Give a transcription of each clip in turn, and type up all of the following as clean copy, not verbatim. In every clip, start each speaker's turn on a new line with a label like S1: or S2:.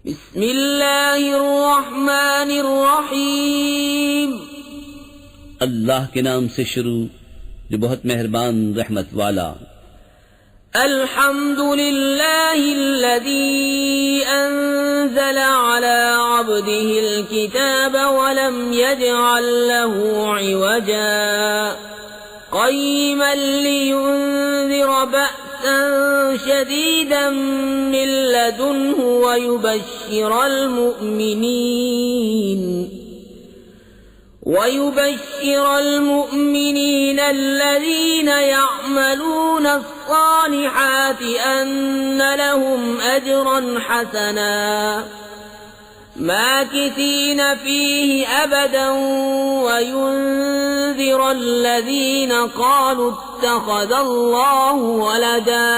S1: بسم اللہ الرحمن الرحیم
S2: اللہ کے نام سے شروع جو بہت مہربان رحمت والا۔
S1: الحمد للہ الذی انزل على عبده الكتاب ولم يجعل له عوجا قیما لینذر بأسا شدیدا من لدنه ويبشر المؤمنين الذين يعملون الصالحات أن لهم أجرا حسنا ماكثين فيه أبدا وينذر الذين قالوا اتخذ الله ولدا۔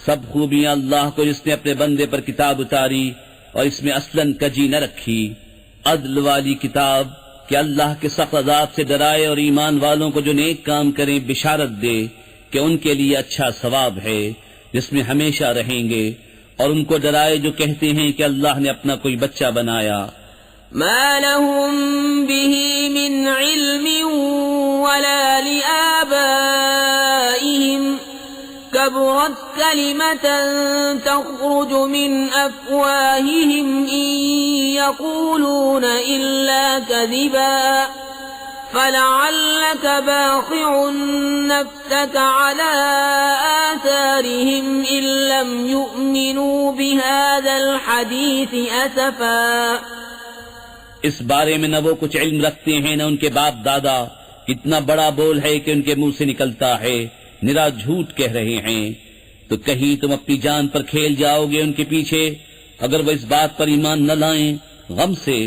S2: سب خوبیاں اللہ کو جس نے اپنے بندے پر کتاب اتاری اور اس میں اصلاً کجی نہ رکھی، عدل والی کتاب کہ اللہ کے سخت عذاب سے ڈرائے اور ایمان والوں کو جو نیک کام کریں بشارت دے کہ ان کے لیے اچھا ثواب ہے جس میں ہمیشہ رہیں گے، اور ان کو ڈرائے جو کہتے ہیں کہ اللہ نے اپنا کوئی بچہ بنایا۔
S1: ما لهم به من علم ولا لآبائهم كبرت كلمة تخرج من أفواههم إن يقولون إلا كذبا فلعلك باخع نفسك على آثارهم إن لم يؤمنوا بهذا الحديث أسفا۔
S2: اس بارے میں نہ وہ کچھ علم رکھتے ہیں نہ ان کے باپ دادا، اتنا بڑا بول ہے کہ ان کے منہ سے نکلتا ہے، نرا جھوٹ کہہ رہے ہیں۔ تو کہیں تم اپنی جان پر کھیل جاؤ گے ان کے پیچھے اگر وہ اس بات پر ایمان نہ لائیں غم سے۔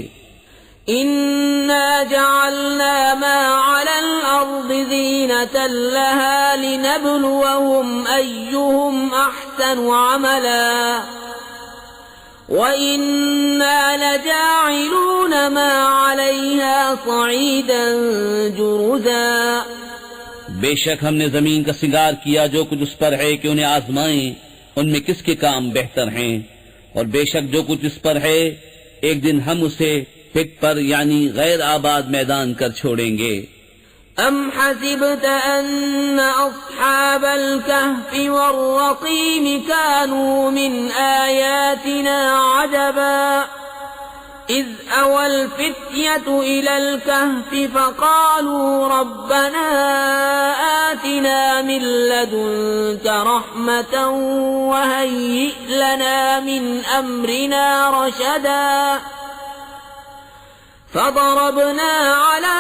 S1: إنا جعلنا ما على الأرض زينة لها لنبلوهم أيهم أحسن عملا وإنا لجاعلون ما عليها صعيدا جرزا۔
S2: بے شک ہم نے زمین کا سنگار کیا جو کچھ اس پر ہے کہ انہیں آزمائیں ان میں کس کے کام بہتر ہیں، اور بے شک جو کچھ اس پر ہے ایک دن ہم اسے پٹ پر یعنی غیر آباد میدان کر چھوڑیں گے۔
S1: ام حسبت ان اصحاب الكهف والرقيم كانوا من آياتنا عجبا اذ اوى الفتية الى الكهف فقالوا ربنا آتنا من لدنك رحمة وهيئ لنا من امرنا رشدا فضربنا على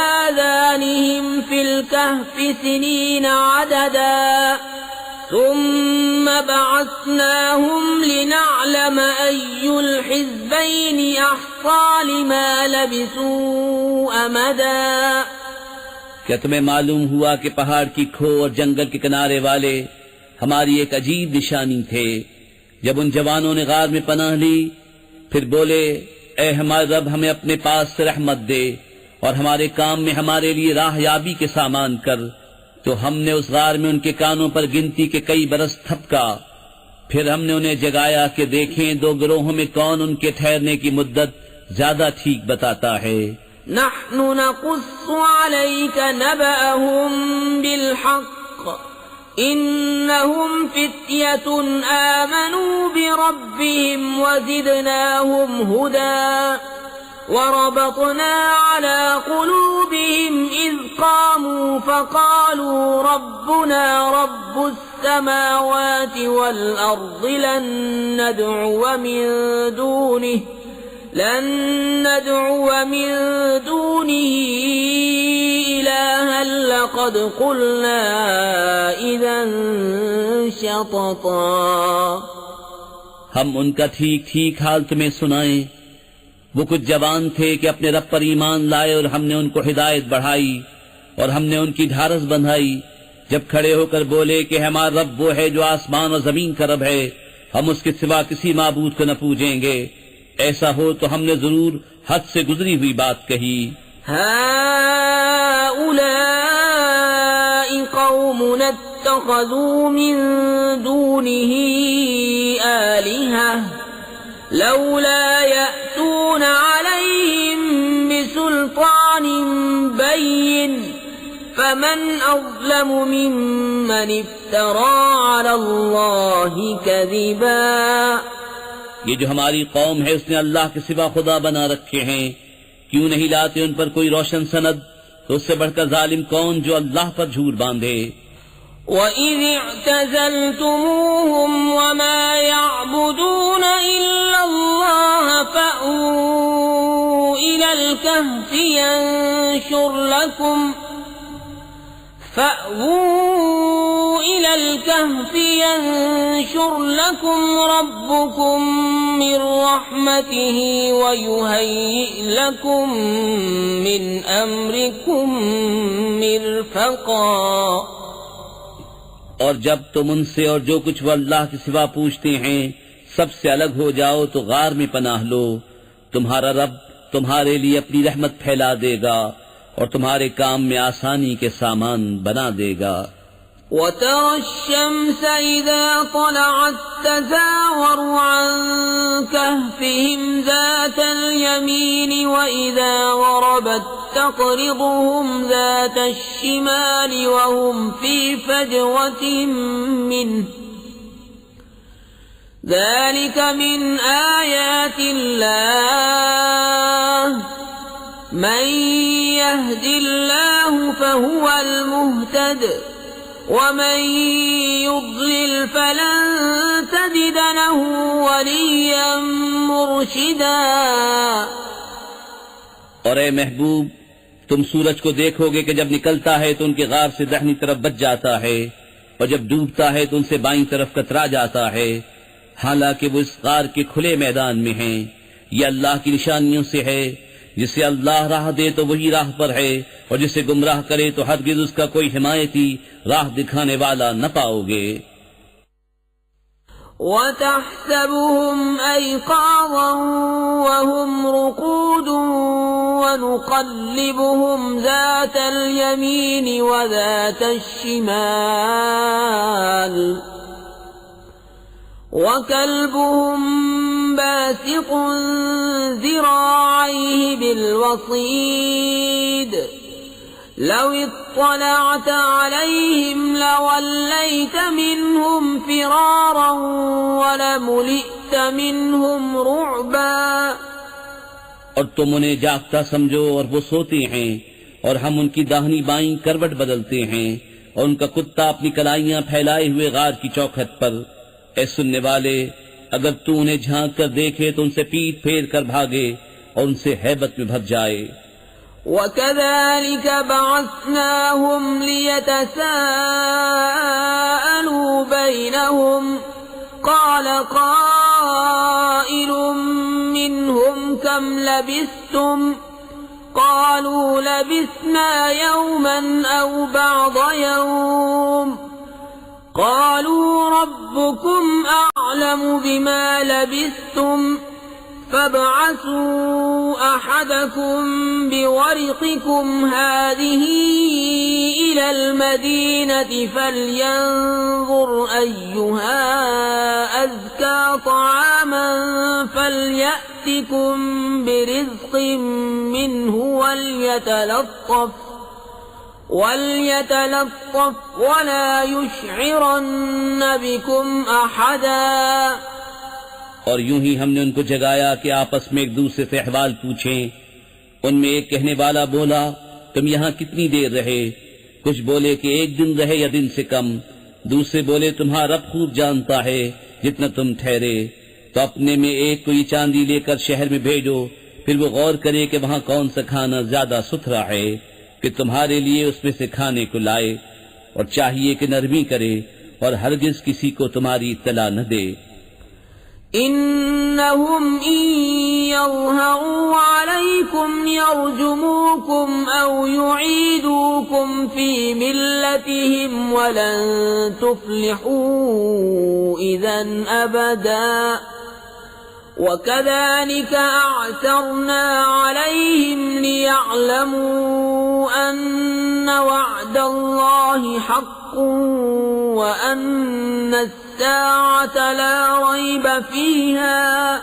S1: آذانهم في الكهف سنين عددا ثم بعثناهم لنعلم أي الحزبين أحصى لما لبثوا أمدا۔
S2: کیا تمہیں معلوم ہوا کہ پہاڑ کی کھو اور جنگل کے کنارے والے ہماری ایک عجیب نشانی تھے؟ جب ان جوانوں نے غار میں پناہ لی پھر بولے اے ہمارے رب ہمیں اپنے پاس سے رحمت دے اور ہمارے کام میں ہمارے لیے راہ یابی کے سامان کر، تو ہم نے اس غار میں ان کے کانوں پر گنتی کے کئی برس تھپکا، پھر ہم نے انہیں جگایا کہ دیکھیں دو گروہوں میں کون ان کے ٹھہرنے کی مدت زیادہ ٹھیک بتاتا ہے۔
S1: نحن نقص عليك نبأهم بالحق إنهم فتية آمنوا بربهم وزدناهم هدى وربطنا على قلوبهم إذ قاموا فقالوا ربنا رب السماوات والأرض لن ندعو من دونه إلها لقد قلنا إذا شططا۔
S2: ہم ان کا ٹھیک ٹھیک حال تمہیں سنائیں۔ وہ کچھ جوان تھے کہ اپنے رب پر ایمان لائے اور ہم نے ان کو ہدایت بڑھائی اور ہم نے ان کی ڈھارس بندھائی، جب کھڑے ہو کر بولے کہ ہمارا رب وہ ہے جو آسمان اور زمین کا رب ہے، ہم اس کے سوا کسی معبود کو نہ پوجیں گے، ایسا ہو تو ہم نے ضرور حد سے گزری ہوئی بات کہی۔
S1: هؤلاء قوم اتخذوا من دونه لولا يأتون عليهم بسلطان بين فمن أظلم ممن افترى على الله كذبا.
S2: یہ جو ہماری قوم ہے اس نے اللہ کے سوا خدا بنا رکھے ہیں، کیوں نہیں لاتے ان پر کوئی روشن سند؟ تو اس سے بڑھ کر ظالم کون جو اللہ پر جھوٹ باندھے.
S1: وَإِذِ اعْتَزَلْتُمُوهُمْ وَمَا يَعْبُدُونَ إِلَّا اللَّهَ فَأْوُوا إِلَى الْكَهْفِ يَنشُرْ لَكُمْ رَبُّكُمْ مِنْ رَحْمَتِهِ وَيُهَيِّئْ لَكُمْ مِنْ أَمْرِكُمْ مِرْفَقًا.
S2: اور جب تم ان سے اور جو کچھ وہ اللہ کے سوا پوچھتے ہیں سب سے الگ ہو جاؤ تو غار میں پناہ لو، تمہارا رب تمہارے لیے اپنی رحمت پھیلا دے گا اور تمہارے کام میں آسانی کے سامان بنا دے گا.
S1: وَتَرَى الشَّمْسَ إِذَا طَلَعَتْ تَزَاوَرُ عَنْ كَهْفِهِمْ ذَاتَ الْيَمِينِ وَإِذَا غَرَبَتْ تَقْرِضُهُمْ ذَاتَ الشِّمَالِ وَهُمْ فِي فَجْوَةٍ مِّنْهُ. ذَلِكَ مِنْ آيَاتِ اللَّهِ مَنْ يَهْدِ اللَّهُ فَهُوَ الْمُهْتَدِ وَمَنْ يُضْلِلْ فَلَنْ تَجِدَ لَهُ وَلِيًّا مُرْشِدًا.
S2: اور اے محبوب، تم سورج کو دیکھو گے کہ جب نکلتا ہے تو ان کے غار سے داہنی طرف بچ جاتا ہے اور جب ڈوبتا ہے تو ان سے بائیں طرف کترا جاتا ہے، حالانکہ وہ اس غار کے کھلے میدان میں ہیں. یہ اللہ کی نشانیوں سے ہے، جسے اللہ راہ دے تو وہی راہ پر ہے اور جسے گمراہ کرے تو ہرگز اس کا کوئی حمایتی راہ دکھانے والا نہ پاؤ گے.
S1: وَتَحْسَبُهُمْ أَيْقَاظًا وَهُمْ رُقُودٌ وَنُقَلِّبُهُمْ ذَاتَ الْيَمِينِ وَذَاتَ الشِّمَالِ وَكَلْبُهُمْ بَاسِطٌ ذِرَاعَيْهِ بِالْوَصِيدِ لَوِ اطَّلَعْتَ عَلَيْهِمْ لَوَلَّيْتَ مِنْهُمْ فِرَارًا وَلَمُلِئْتَ مِنْهُمْ رُعْبًا.
S2: اور تم انہیں جاگتا سمجھو اور وہ سوتے ہیں، اور ہم ان کی داہنی بائیں کروٹ بدلتے ہیں اور ان کا کتا اپنی کلائیاں پھیلائے ہوئے غار کی چوکھٹ پر. اے سننے والے، اگر تو انہیں جھانک کر دیکھے تو ان سے پیٹ پھیر کر بھاگے اور ان سے ہیبت میں بھر جائے.
S1: وَكَذَلِكَ بَعَثْنَاهُمْ لِيَتَسَاءَلُوا بَيْنَهُمْ قَالَ قَائِلٌ مِّنْهُمْ كَمْ لَبِثْتُمْ قَالُوا لَبِثْنَا يَوْمًا أَوْ بَعْضَ يَوْمٍ قَالُوا رَبُّكُمْ أَعْلَمُ بِمَا لَبِثْتُمْ فَابْعَثُوا أَحَدَكُمْ بِوَرِقِكُمْ هَٰذِهِ إِلَى الْمَدِينَةِ فَلْيَنظُرْ أَيُّهَا أَزْكَىٰ طَعَامًا فَلْيَأْتِكُم بِرِزْقٍ مِّنْهُ وَلْيَتَلَطَّفْ وَلَا يُشْعِرَنَّ بِكُمْ أَحَدًا.
S2: اور یوں ہی ہم نے ان کو جگایا کہ آپس میں ایک دوسرے سے احوال پوچھیں. ان میں ایک کہنے والا بولا، تم یہاں کتنی دیر رہے؟ کچھ بولے کہ 1 دن رہے یا دن سے کم. دوسرے بولے تمہارا رب خوب جانتا ہے جتنا تم ٹھہرے. تو اپنے میں ایک کو یہ چاندی لے کر شہر میں بھیجو، پھر وہ غور کرے کہ وہاں کون سا کھانا زیادہ ستھرا ہے کہ تمہارے لیے اس میں سے کھانے کو لائے، اور چاہیے کہ نرمی کرے اور ہرگز کسی کو تمہاری اطلاع نہ دے.
S1: إِنَّهُمْ إِن يَظْهَرُوا عَلَيْكُمْ يَرْجُمُوكُمْ أَوْ يُعِيدُوكُمْ فِي مِلَّتِهِمْ وَلَن تُفْلِحُوا إِذًا أَبَدًا. وَكَذَلِكَ أَعْثَرْنَا عَلَيْهِمْ لِيَعْلَمُوا أَنَّ وَعْدَ اللَّهِ حَقٌّ وَأَنَّ السَّاعَةَ لَا رَيْبَ فِيهَا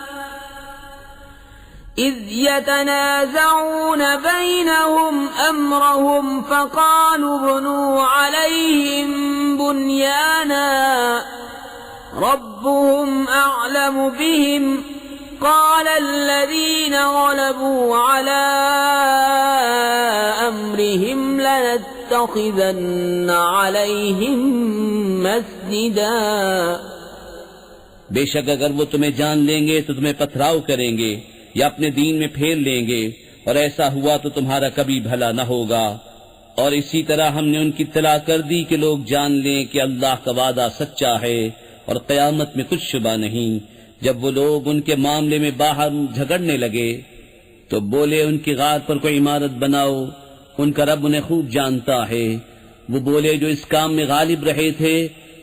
S1: إذ يتنازعون بينهم أمرهم فقالوا ابنوا عليهم بنيانا ربهم أعلم بهم قال الذين غلبوا على أمرهم لنتخذن عليهم مسجدا.
S2: بے شک اگر وہ تمہیں جان لیں گے تو تمہیں پتھراؤ کریں گے یا اپنے دین میں پھیر لیں گے، اور ایسا ہوا تو تمہارا کبھی بھلا نہ ہوگا. اور اسی طرح ہم نے ان کی اطلاع کر دی کہ لوگ جان لیں کہ اللہ کا وعدہ سچا ہے اور قیامت میں کچھ شبہ نہیں. جب وہ لوگ ان کے معاملے میں باہر جھگڑنے لگے تو بولے ان کی غار پر کوئی عمارت بناؤ، ان کا رب انہیں خوب جانتا ہے. وہ بولے جو اس کام میں غالب رہے تھے،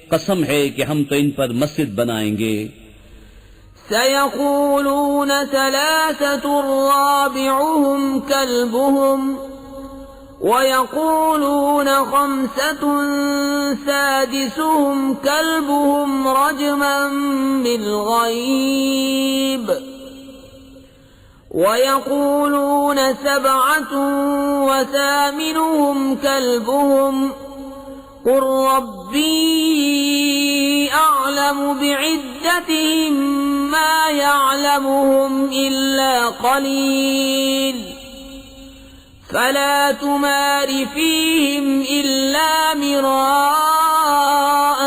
S2: قسم ہے کہ ہم تو ان پر مسجد بنائیں گے.
S1: سيقولون ثلاثة رابعهم كلبهم ويقولون خمسة سادسهم كلبهم رجما بالغيب ويقولون سبعة وثامنهم كلبهم قل ربي أعلم بعدتهم ما يعلمهم إلا قليل فلا تمار فيهم إلا مراء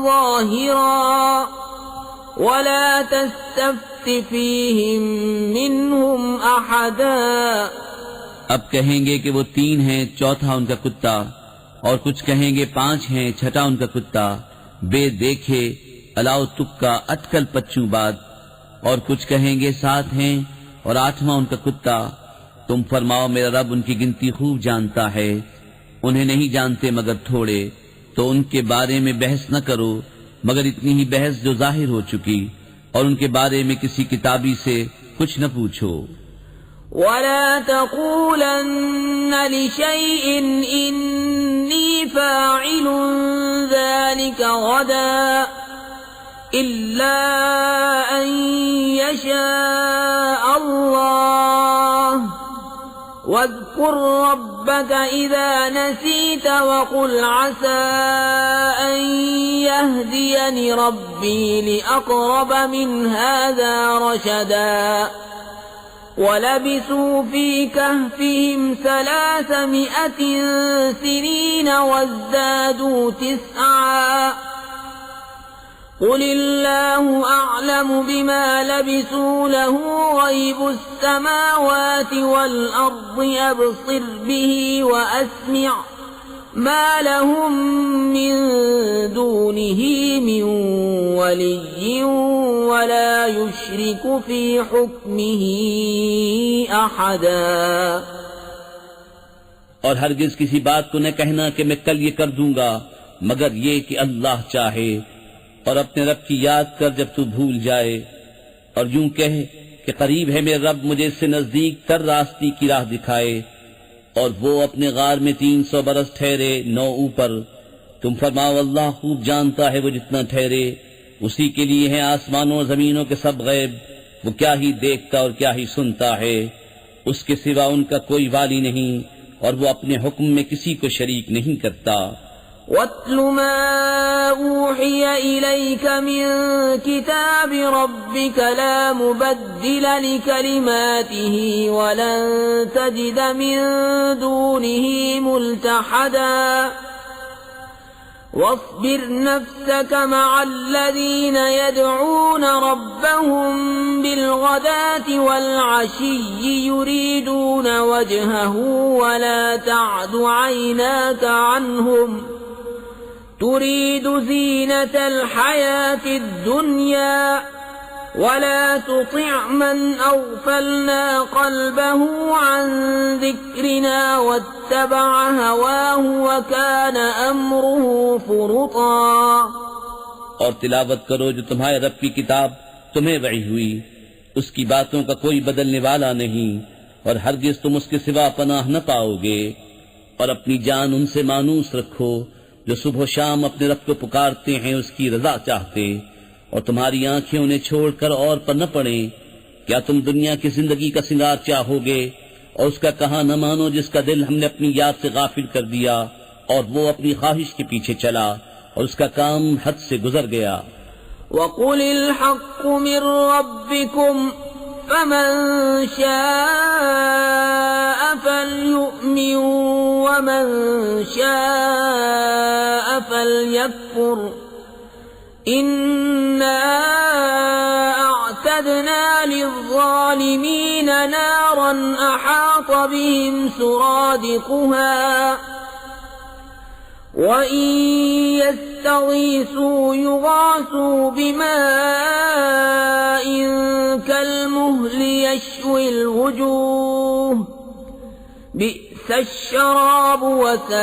S1: ظاهرا ولا تستفت فيهم منهم أحدا.
S2: اب کہیں گے کہ وہ 3 ہیں، چوتھا ان کا کتا، اور کچھ کہیں گے 5 ہیں، چھٹا ان کا کتا، بے دیکھے الاؤ تکا اٹکل پچوں بات، اور کچھ کہیں گے 7 ہیں اور 8واں ان کا کتا. تم فرماؤ میرا رب ان کی گنتی خوب جانتا ہے، انہیں نہیں جانتے مگر تھوڑے، تو ان کے بارے میں بحث نہ کرو مگر اتنی ہی بحث جو ظاہر ہو چکی، اور ان کے بارے میں کسی کتابی سے کچھ نہ پوچھو.
S1: ولا تقولن لشيء إني فاعل ذلك غدا إلا أن يشاء الله واذكر ربك إذا نسيت وقل عسى أن يهديني ربي لأقرب من هذا رشدا. ولبثوا في كهفهم 300 سنين وازدادوا 9 قل الله أعلم بما لبثوا له غيب السماوات والأرض أبصر به وأسمع ما لهم من دونه من ولي ولا يشرك في حكمه أحدا.
S2: اور ہرگز کسی بات کو نہ کہنا کہ میں کل یہ کر دوں گا مگر یہ کہ اللہ چاہے، اور اپنے رب کی یاد کر جب تو بھول جائے، اور یوں کہہ کہ قریب ہے میرا رب مجھے اس سے نزدیک تر راستی کی راہ دکھائے. اور وہ اپنے غار میں 300 برس ٹھہرے 9 اوپر. تم فرماؤ اللہ خوب جانتا ہے وہ جتنا ٹھہرے، اسی کے لیے ہیں آسمانوں و زمینوں کے سب غیب، وہ کیا ہی دیکھتا اور کیا ہی سنتا ہے، اس کے سوا ان کا کوئی والی نہیں، اور وہ اپنے حکم میں کسی کو شریک نہیں کرتا.
S1: وَاتْلُ مَا أُوحِيَ إِلَيْكَ مِن كِتَابِ رَبِّكَ لَا مُبَدِّلَ لِكَلِمَاتِهِ وَلَن تَجِدَ مِن دُونِهِ مُلْتَحَدًا. وَاصْبِرْ نَفْسَكَ مَعَ الَّذِينَ يَدْعُونَ رَبَّهُم بِالْغَدَاةِ وَالْعَشِيِّ يُرِيدُونَ وَجْهَهُ وَلَا تَعْدُ عَيْنَاكَ عَنْهُمْ تريد زينة الحياة الدنيا ولا تطع من أغفلنا قلبه عن ذكرنا واتبع هواه وكان أمره فرطا.
S2: اور تلاوت کرو جو تمہارے رب کی کتاب تمہیں وحی ہوئی، اس کی باتوں کا کوئی بدلنے والا نہیں، اور ہرگز تم اس کے سوا پناہ نہ پاؤ گے. اور اپنی جان ان سے مانوس رکھو جو صبح و شام اپنے رب کو پکارتے ہیں اس کی رضا چاہتے، اور تمہاری آنکھیں انہیں چھوڑ کر اور پر نہ پڑیں، کیا تم دنیا کی زندگی کا سنگار چاہو گے اور اس کا کہاں نہ مانو جس کا دل ہم نے اپنی یاد سے غافل کر دیا اور وہ اپنی خواہش کے پیچھے چلا اور اس کا کام حد سے گزر گیا۔
S1: وَقُلِ الْحَقُّ مِنْ رَبِّكُمْ فَمَنْ شَاءَ فَلْيُؤْمِنْ وَمَنْ شَاءَ فَلْيَكْفُرْ إِنَّا أَعْتَدْنَا لِلظَّالِمِينَ نَارًا أَحَاطَ بِهِمْ سُرَادِقُهَا وَإِنْ يَسْتَغِيثُوا يُغَاثُوا بِمَاءٍ كَالْمُهْلِ يَشْوِي الْوُجُوهَ بِئْسَ الشَّرَابُ وَسَاءَتْ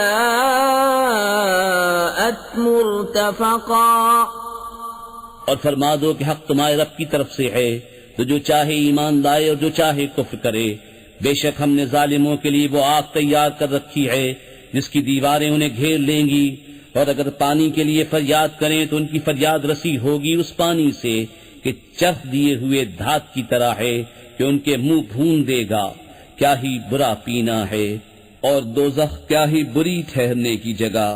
S1: مُرْتَفَقًا۔
S2: اور فرما دو کہ حق تمہارے رب کی طرف سے ہے، تو جو چاہے ایمان لائے اور جو چاہے کفر کرے۔ بے شک ہم نے ظالموں کے لیے وہ آگ تیار کر رکھی ہے جس کی دیواریں انہیں گھیر لیں گی، اور اگر پانی کے لیے فریاد کریں تو ان کی فریاد رسی ہوگی اس پانی سے کہ چرخ دیے ہوئے دھات کی طرح ہے کہ ان کے منہ بھون دے گا۔ کیا ہی برا پینا ہے، اور دوزخ کیا ہی بری ٹھہرنے کی جگہ۔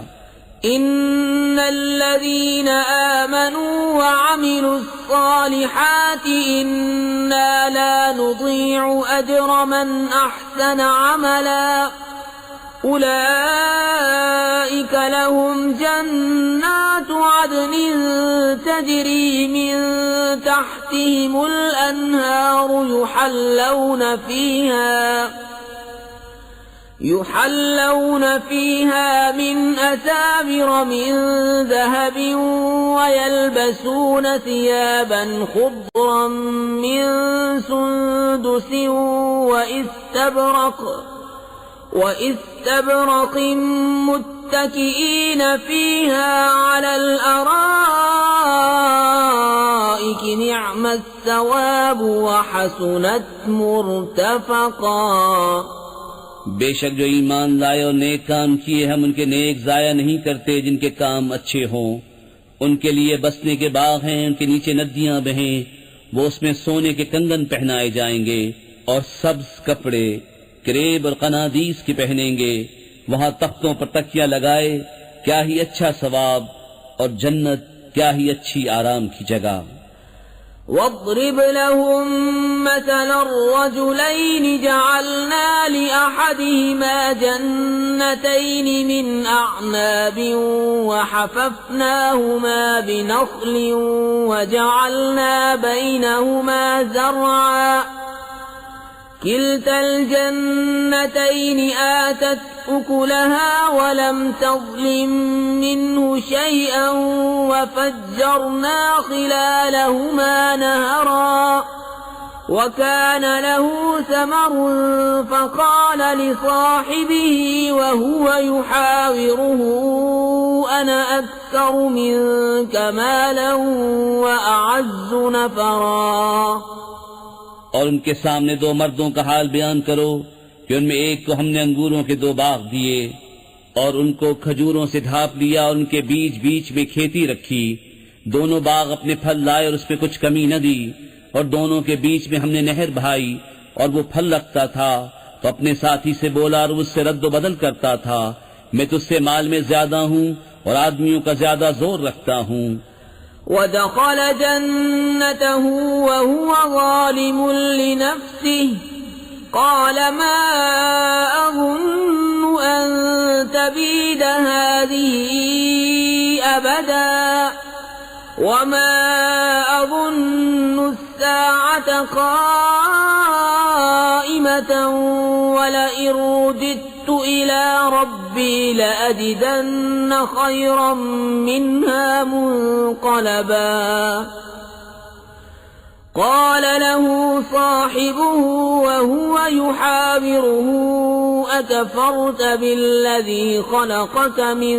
S1: ان الذين آمنوا وعملوا الصالحات انا لا نضيع اجر من احسن عملا اولئك لهم جنات عدن تجري من تحتهم الانهار يحلون فيها من أساور من ذهب ويلبسون ثيابا خضرا من سندس وإستبرق متكئين فيها على الأرائك نعم الثواب وحسنت مرتفقا۔
S2: بے شک جو ایمان لائے اور نیک کام کیے ہم ان کے نیک ضائع نہیں کرتے جن کے کام اچھے ہوں۔ ان کے لیے بسنے کے باغ ہیں، ان کے نیچے ندیاں بہیں، وہ اس میں سونے کے کنگن پہنائے جائیں گے اور سبز کپڑے کریب اور قنادیس کے پہنیں گے، وہاں تختوں پر تکیہ لگائے، کیا ہی اچھا ثواب، اور جنت کیا ہی اچھی آرام کی جگہ۔
S1: واضرب لهم مثل الرجلين جعلنا لأحدهما جنتين من أعناب وحففناهما بنخل وجعلنا بينهما زرعا كلتا الجنتين آتت أكلها ولم تظلم منه شيئا وفجرنا خلالهما نهرا وكان له ثمر فقال لصاحبه وهو يحاوره أنا أكثر منك مالا وأعز نفرا۔
S2: اور ان کے سامنے دو مردوں کا حال بیان کرو کہ ان میں ایک کو ہم نے انگوروں کے 2 باغ دیے اور ان کو کھجوروں سے ڈھانپ لیا اور ان کے بیچ بیچ میں کھیتی رکھی، دونوں باغ اپنے پھل لائے اور اس میں کچھ کمی نہ دی، اور دونوں کے بیچ میں ہم نے نہر بہائی اور وہ پھل رکھتا تھا تو اپنے ساتھی سے بولا اور اس سے رد و بدل کرتا تھا، میں تجھ سے مال میں زیادہ ہوں اور آدمیوں کا زیادہ زور رکھتا ہوں۔
S1: ودخل جنته وهو ظالم لنفسه قال ما أظن أن تبيد هذه أبدا وما أظن الساعة قائمة ولئن رددت إلى ربي لأجدن خيرا منها منقلبا قال له صاحبه وهو يحاوره أكفرت بالذي خلقك من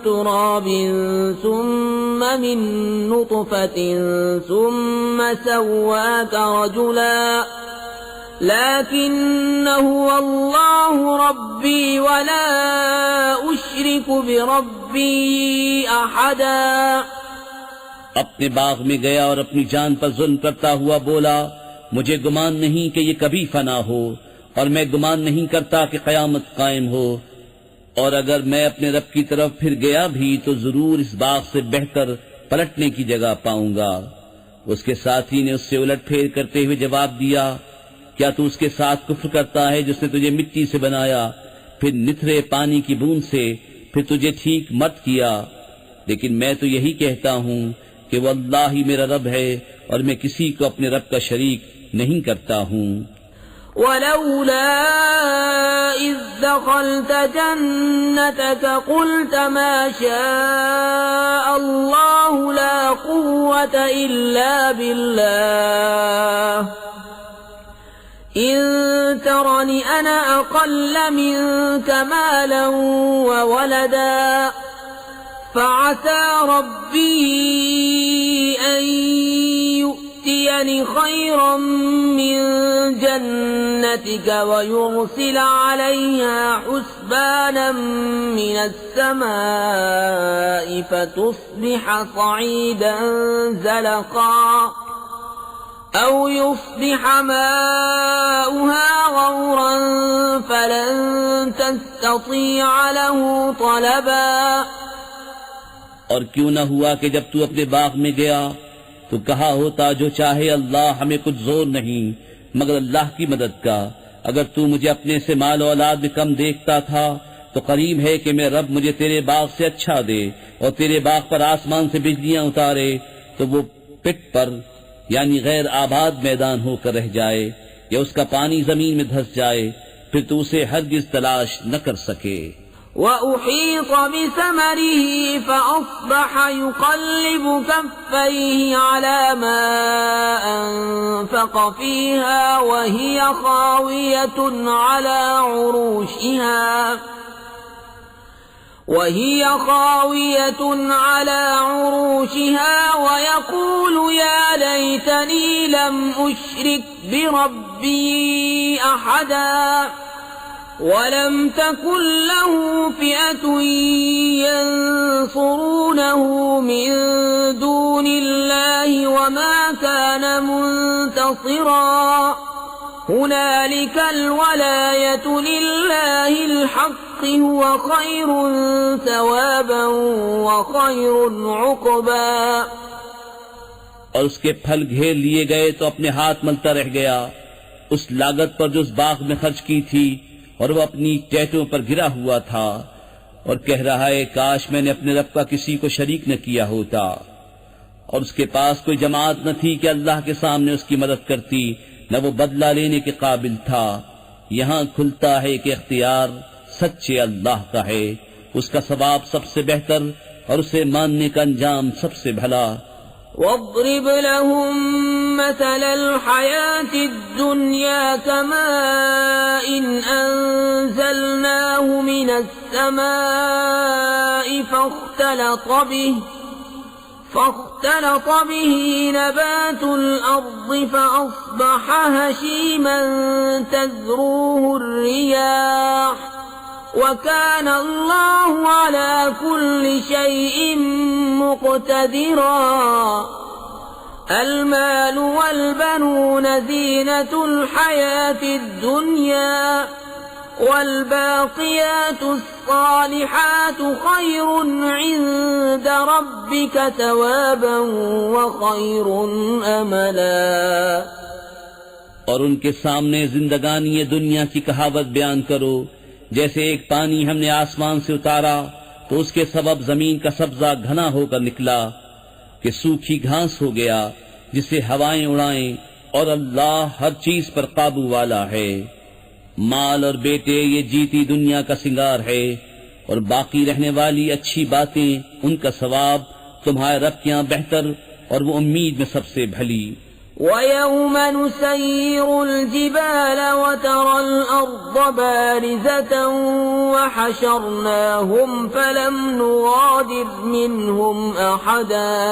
S1: تراب ثم من نطفة ثم سواك رجلا لكن هو الله ربي ولا أشرك بربي أحدا۔
S2: اپنے باغ میں گیا اور اپنی جان پر ظلم کرتا ہوا بولا مجھے گمان نہیں کہ یہ کبھی فنا ہو، اور میں گمان نہیں کرتا کہ قیامت قائم ہو، اور اگر میں اپنے رب کی طرف پھر گیا بھی تو ضرور اس باغ سے بہتر پلٹنے کی جگہ پاؤں گا۔ اس کے ساتھی نے اس سے الٹ پھیر کرتے ہوئے جواب دیا، کیا تو اس کے ساتھ کفر کرتا ہے جس نے تجھے مٹی سے بنایا، پھر نتھرے پانی کی بوند سے، پھر تجھے ٹھیک مت کیا؟ لیکن میں تو یہی کہتا ہوں کہ وہ اللہ ہی میرا رب ہے، اور میں کسی کو اپنے رب کا شریک نہیں کرتا ہوں۔
S1: ولولا إذ دخلت جنتك قلت ما شاء الله لا قوة إلا بالله إن ترني أنا أقل منك مالا وولدا فعسى ربي أن يؤتيني خيرا من جنتك ويرسل عليها حسبانا من السماء فتصبح صعيدا زلقا أو يصبح ماؤها غورا فلن تستطيع له طلبا۔
S2: اور کیوں نہ ہوا کہ جب تو اپنے باغ میں گیا تو کہا ہوتا جو چاہے اللہ، ہمیں کچھ زور نہیں مگر اللہ کی مدد کا۔ اگر تو مجھے اپنے سے مال و اولاد میں کم دیکھتا تھا تو قریب ہے کہ میں رب مجھے تیرے باغ سے اچھا دے، اور تیرے باغ پر آسمان سے بجلیاں اتارے تو وہ پٹ پر یعنی غیر آباد میدان ہو کر رہ جائے، یا اس کا پانی زمین میں دھس جائے، پھر تو اسے ہرگز تلاش نہ کر سکے۔
S1: وَأُحِيطَ بِثَمَرِهِ فَأَصْبَحَ يُقَلِّبُ كَفَّيْهِ عَلَى مَا أَنفَقَ فِيهَا وَهِيَ خَاوِيَةٌ عَلَى عُرُوشِهَا وَيَقُولُ يَا لَيْتَنِي لَمْ أُشْرِكْ بِرَبِّي أَحَدًا وَلَمْ تَكُنْ لَهُ فِئَةٌ يَنصُرُونَهُ مِنْ دُونِ اللَّهِ وَمَا كَانَ مُنْتَصِرًا هُنَالِكَ الْوَلَايَةُ لِلَّهِ الْحَقِّ هُوَ خَيْرٌ ثَوَابًا وَخَيْرٌ عُقْبًا۔
S2: اور اس کے پھل گھیر لیے گئے تو اپنے ہاتھ ملتا رہ گیا اس لاگت پر جو اس باغ میں خرچ کی تھی، اور وہ اپنی ٹہنیوں پر گرا ہوا تھا، اور کہہ رہا ہے کاش میں نے اپنے رب کا کسی کو شریک نہ کیا ہوتا۔ اور اس کے پاس کوئی جماعت نہ تھی کہ اللہ کے سامنے اس کی مدد کرتی، نہ وہ بدلہ لینے کے قابل تھا۔ یہاں کھلتا ہے کہ اختیار سچے اللہ کا ہے، اس کا ثواب سب سے بہتر اور اسے ماننے کا انجام سب سے بھلا۔
S1: وَاضْرِبْ لَهُم مَّثَلَ الْحَيَاةِ الدُّنْيَا كَمَاءٍ أَنزَلْنَاهُ مِنَ السَّمَاءِ فاختلط به نبات الأرض فأصبح هشيما تذروه الرياح وكان الله على كل شيء مقتدرا۔ المال والبنون زينة الحياة الدنيا والباقيات الصالحات خير عند ربك ثوابا وخير املا۔
S2: اور ان کے سامنے زندگانی دنیا کی کہاوت بیان کرو، جیسے ایک پانی ہم نے آسمان سے اتارا تو اس کے سبب زمین کا سبزہ گھنا ہو کر نکلا کہ سوکھی گھاس ہو گیا جسے ہوائیں اڑائیں، اور اللہ ہر چیز پر قابو والا ہے۔ مال اور بیٹے یہ جیتی دنیا کا سنگار ہے، اور باقی رہنے والی اچھی باتیں ان کا ثواب تمہارے رب کے یہاں بہتر اور وہ امید میں سب سے بھلی۔
S1: وَيَوْمَ نُسَيِّرُ الْجِبَالَ وَتَرَى الْأَرْضَ بَارِزَةً وَحَشَرْنَاهُمْ فَلَمْ نُغَادِرْ مِنْهُمْ أَحَدًا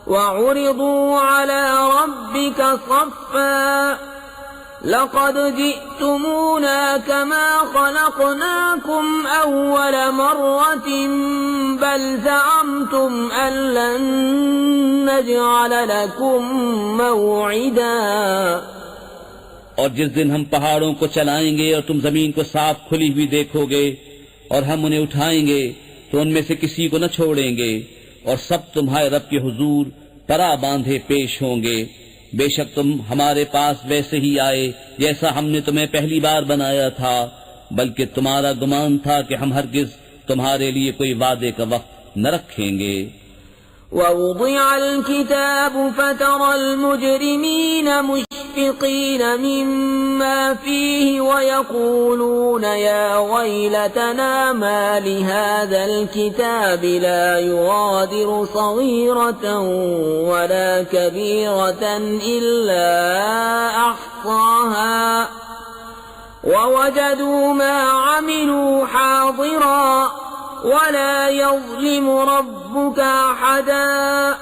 S1: وَعُرِضُوا عَلَى رَبِّكَ صَفًّا لَقَدْ جِئْتُمُونَا كَمَا خَلَقْنَاكُمْ أَوَّلَ مَرَّةٍ بَلْ زَعَمْتُمْ أَن لَّن نجعل لكم موعدا
S2: اور جس دن ہم پہاڑوں کو چلائیں گے اور تم زمین کو صاف کھلی ہوئی دیکھو گے اور ہم انہیں اٹھائیں گے تو ان میں سے کسی کو نہ چھوڑیں گے اور سب تمہارے رب کے حضور پرا باندھے پیش ہوں گے. بے شک تم ہمارے پاس ویسے ہی آئے جیسا ہم نے تمہیں پہلی بار بنایا تھا، بلکہ تمہارا گمان تھا کہ ہم ہرگز تمہارے لیے کوئی وعدے کا وقت نہ رکھیں گے.
S1: ووضع الكتاب فترى المجرمين مشفقين مما فيه ويقولون يا ويلتنا ما لهذا الكتاب لا يغادر صغيرة ولا كبيرة إلا أحصاها ووجدوا ما عملوا حاضرا ولا يظلم ربك أحدا.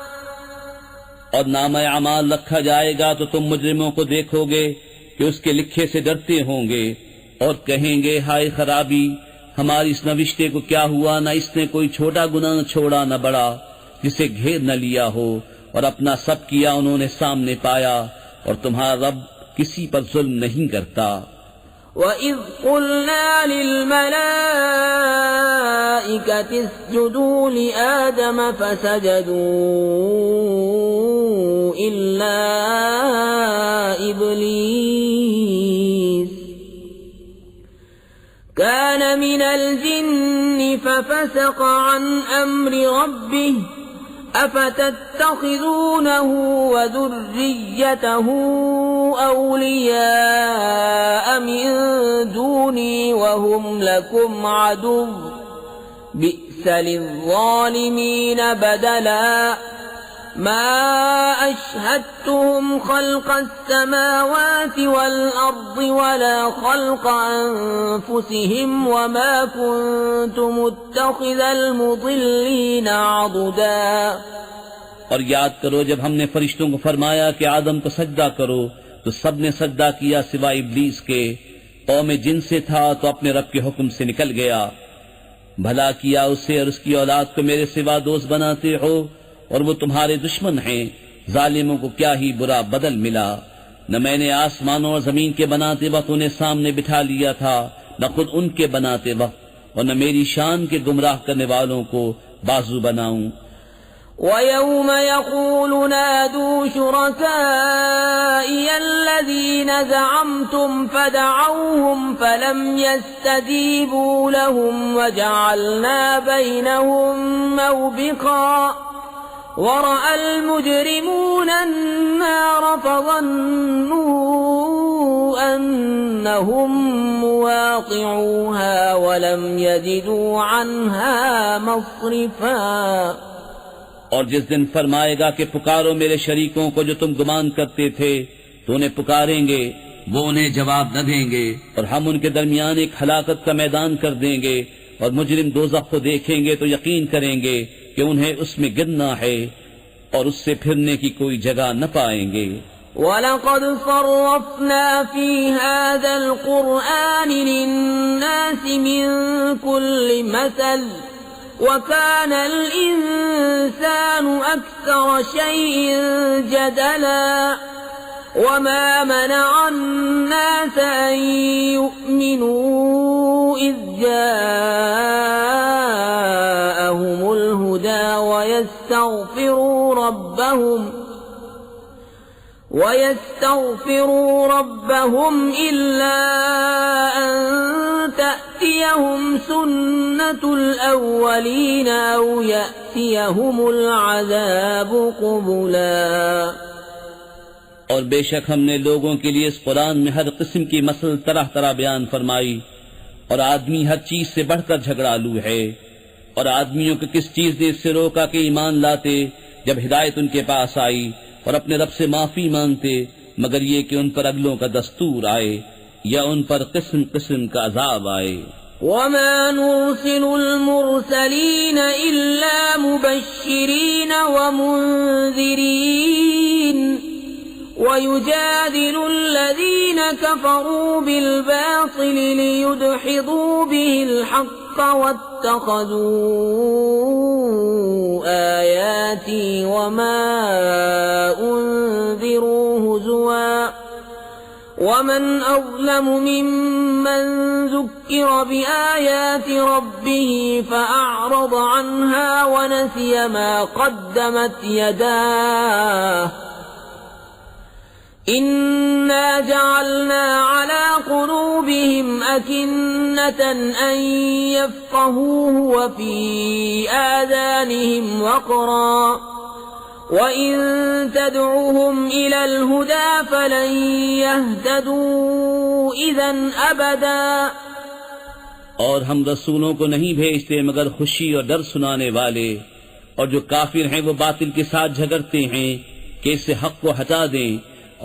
S2: اور نامہ اعمال رکھا جائے گا تو تم مجرموں کو دیکھو گے کہ اس کے لکھے سے ڈرتے ہوں گے اور کہیں گے ہائے خرابی ہماری اس نوشتے کو کیا ہوا، نہ اس نے کوئی چھوٹا گناہ چھوڑا نہ بڑا جسے گھیر نہ لیا ہو، اور اپنا سب کیا انہوں نے سامنے پایا اور تمہارا رب کسی پر ظلم نہیں کرتا.
S1: وَإِذْ قُلْنَا لِلْمَلَائِكَةِ اسْجُدُوا لِآدَمَ فَسَجَدُوا إِلَّا إِبْلِيسَ كَانَ مِنَ الْجِنِّ فَفَسَقَ عَنْ أَمْرِ رَبِّهِ أَفَتَتَّخِذُونَهُ وَذُرِّيَّتَهُ أَوْلِيَاءَ مِن دُونِي وَهُمْ لَكُمْ عَدُوٌّ بِئْسَ لِلظَّالِمِينَ بَدَلًا. ما أشهدتهم خلق السماوات والأرض ولا خلق أنفسهم وما كنت متخذ المضلين عضدا.
S2: اور یاد کرو جب ہم نے فرشتوں کو فرمایا کہ آدم کو سجدہ کرو تو سب نے سجدہ کیا سوائے ابلیس کے. قوم جن سے تھا تو اپنے رب کے حکم سے نکل گیا. بھلا کیا اسے اور اس کی اولاد کو میرے سوا دوست بناتے ہو اور وہ تمہارے دشمن ہیں. ظالموں کو کیا ہی برا بدل ملا. نہ میں نے آسمانوں اور زمین کے بناتے وقت انہیں سامنے بٹھا لیا تھا، نہ خود ان کے بناتے وقت، اور نہ میری شان کے گمراہ کرنے والوں کو بازو بناؤں.
S1: وَيَوْمَ يَقُولُ نَادُوا شُرَكَائِيَ الَّذِينَ زَعَمْتُمْ فَدَعَوْهُمْ فَلَمْ يَسْتَجِيبُوا لَهُمْ وَجَعَلْنَا بَيْنَهُمْ مَوْبِقًا. وَرَأَى الْمُجْرِمُونَ النَّارَ فَظَنُّوا أَنَّهُمْ مُوَاقِعُوهَا وَلَمْ يَجِدُوا عَنْهَا مَصْرِفًا.
S2: اور جس دن فرمائے گا کہ پکارو میرے شریکوں کو جو تم گمان کرتے تھے تو انہیں پکاریں گے، وہ انہیں جواب نہ دیں گے، اور ہم ان کے درمیان ایک ہلاکت کا میدان کر دیں گے. اور مجرم دوزخ کو دیکھیں گے تو یقین کریں گے کہ انہیں اس میں گرنا ہے اور اس سے پھرنے کی کوئی جگہ نہ پائیں گے.
S1: وَلَقَدْ صَرَّفْنَا فِي هَذَا الْقُرْآنِ لِلنَّاسِ مِنْ كُلِّ مَثَلٍ وَكَانَ الْإِنسَانُ أَكْثَرَ شَيْءٍ جَدَلًا. وَمَا مَنَعَ النَّاسَ أَن يُؤْمِنُوا إِذْ جَاءَهُمُ الْهُدَى وَيَسْتَغْفِرُوا رَبَّهُمْ إِلَّا أَن تَأْتِيَهُمْ سُنَّةُ الْأَوَّلِينَ أَوْ يَأْتِيَهُمُ الْعَذَابُ قُبُلًا.
S2: اور بے شک ہم نے لوگوں کے لیے اس قرآن میں ہر قسم کی مسل طرح طرح بیان فرمائی، اور آدمی ہر چیز سے بڑھ کر جھگڑالو ہے. اور آدمیوں کو کس چیز نے اس سے روکا کہ ایمان لاتے جب ہدایت ان کے پاس آئی اور اپنے رب سے معافی مانگتے، مگر یہ کہ ان پر اگلوں کا دستور آئے یا ان پر قسم قسم کا عذاب آئے.
S1: وَمَا نُرْسِلُ الْمُرْسَلِينَ إِلَّا مُبَشِّرِينَ وَمُنذِرِينَ وَيُجَادِلُ الَّذِينَ كَفَرُوا بِالْبَاطِلِ لِيُدْحِضُوا بِهِ الْحَقَّ واتخذوا آياتي وما أنذروا هزوا ومن أظلم ممن ذكر بآيات ربه فأعرض عنها ونسي ما قدمت يداه إنا جعلنا على قلوبهم أكنة أن يفقهوه وفي آذانهم وقرا وَإِن تَدْعُهُمْ إِلَى الْهُدَى فَلَن يَهْتَدُوا إِذًا أَبَدًا۔
S2: اور ہم رسولوں کو نہیں بھیجتے مگر خوشی اور ڈر سنانے والے، اور جو کافر ہیں وہ باطل کے ساتھ جھگڑتے ہیں کہ اس سے حق کو ہٹا دیں،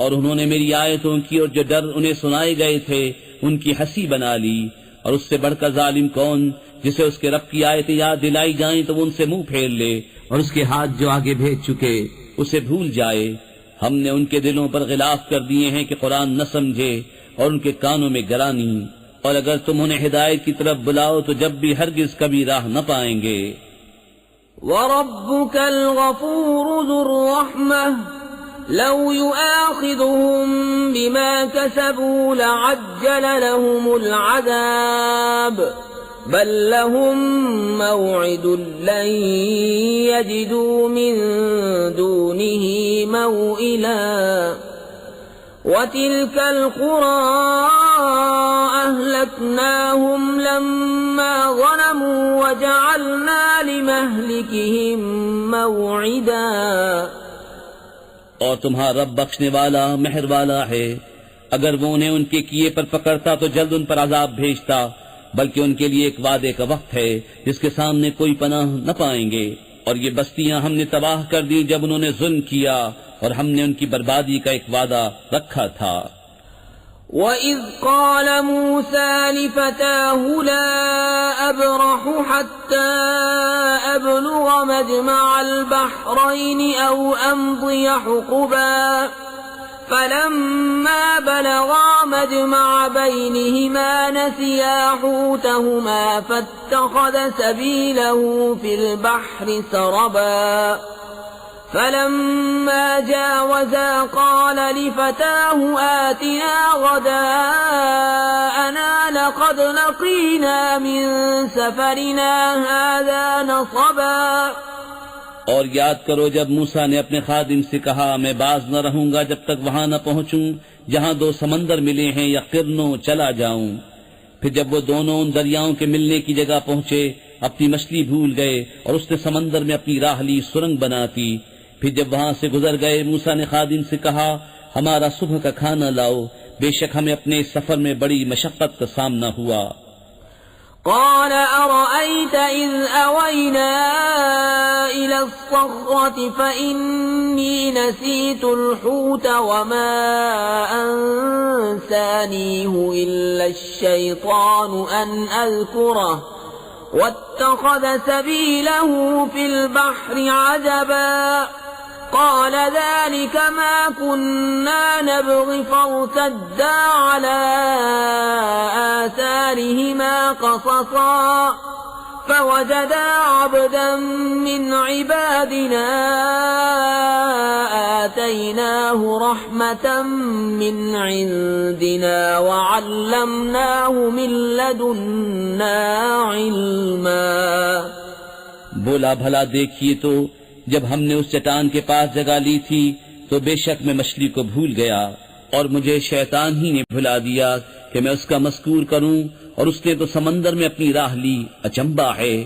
S2: اور انہوں نے میری آیتوں کی اور جو ڈر انہیں سنائے گئے تھے ان کی ہنسی بنا لی۔ اور اس سے بڑھ کر ظالم کون جسے اس کے رب کی آیتیں یاد دلائی جائیں تو وہ ان سے منہ پھیر لے، اور اس کے ہاتھ جو آگے بھیج چکے اسے بھول جائے۔ ہم نے ان کے دلوں پر غلاف کر دیے ہیں کہ قرآن نہ سمجھے، اور ان کے کانوں میں گرانی، اور اگر تم انہیں ہدایت کی طرف بلاؤ تو جب بھی ہرگز کبھی راہ نہ پائیں گے۔
S1: وَرَبُّكَ الْغَفُورُ ذُو الرَّحْمَةِ لَوْ يُؤَاخِذُهُم بِمَا كَسَبُوا لَعَجَّلَ لَهُمُ الْعَذَابَ بل لهم موعد لن يجدوا من دونه موئلا وتلك القرى أهلكناهم لما ظلموا وجعلنا لمهلكهم موعدا۔
S2: اور تمہارا رب بخشنے والا مہر والا ہے، اگر وہ انہیں ان کے کیے پر پکڑتا تو جلد ان پر عذاب بھیجتا، بلکہ ان کے لیے ایک وعدے کا وقت ہے جس کے سامنے کوئی پناہ نہ پائیں گے۔ اور یہ بستیاں ہم نے تباہ کر دی جب انہوں نے ظلم کیا، اور ہم نے ان کی بربادی کا ایک وعدہ رکھا تھا۔
S1: وَإِذْ قَالَ مُوسَى لِفَتَاهُ لَا أَبْرَحُ حَتَّى أَبْلُغَ مَجْمَعَ الْبَحْرَيْنِ أَوْ أَمْضِيَ حُقُبًا فَلَمَّا بَلَغَا مَجْمَعَ بَيْنِهِمَا نَسِيَا حُوتَهُمَا فَاتَّخَذَ سَبِيلَهُ فِي الْبَحْرِ سَرَبًا فَلَمَّا جَاوَزَا قَالَ لِفَتَاهُ آتِنَا غَدَاءَنَا لَقَدْ لَقِينَا مِنْ سَفَرِنَا هَذَا نَصَبًا۔
S2: اور یاد کرو جب موسیٰ نے اپنے خادم سے کہا میں باز نہ رہوں گا جب تک وہاں نہ پہنچوں جہاں دو سمندر ملے ہیں یا قرنوں چلا جاؤں۔ پھر جب وہ دونوں ان دریاؤں کے ملنے کی جگہ پہنچے اپنی مچھلی بھول گئے اور اس نے سمندر میں اپنی راہ لی سرنگ بناتی۔ پھر جب وہاں سے گزر گئے موسیٰ نے خادم سے کہا ہمارا صبح کا کھانا لاؤ، بے شک ہمیں اپنے اس سفر میں بڑی مشقت کا سامنا ہوا۔
S1: قال أرأيت إذ أوينا إلى الصخرة فإني نسيت الحوت وما أنسانيه إلا الشيطان أن أذكره واتخذ سبيله في البحر عجبا قال ذلك ما كنا نبغي فارتدا على آثارهما قصصا فوجدا عبدا من عبادنا آتيناه رحمة من عندنا وعلمناه من لدنا علما۔
S2: بولا بھلا دیکھیے تو جب ہم نے اس چٹان کے پاس جگہ لی تھی تو بے شک میں مچھلی کو بھول گیا اور مجھے شیطان ہی نے بھلا دیا کہ میں اس کا مذکور کروں، اور اس نے تو سمندر میں اپنی راہ لی، اچنبا ہے۔